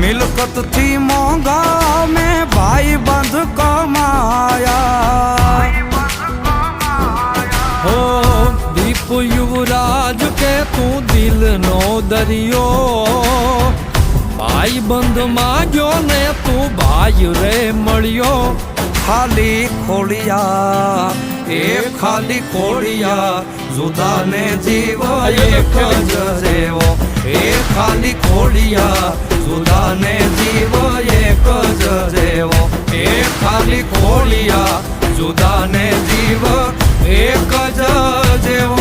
મિલકત થી મોંઘા મેં ભાઈ બંધ કમાયા હો દીપ યુવરાજ કે તું દિલનો દરિયો ભાઈ બંધ માંગ્યો ને તું ભાઈ રે મળ્યો ખાલી ખોડિયા એ ખાલી ખોડિયા જુદા ને જીવ એક જ જેવો એ ખાલી ખોડિયા જુદા ને જીવ એક જ જેવો એ ખાલી ખોડિયા જુદા ને જીવ એક જ જેવો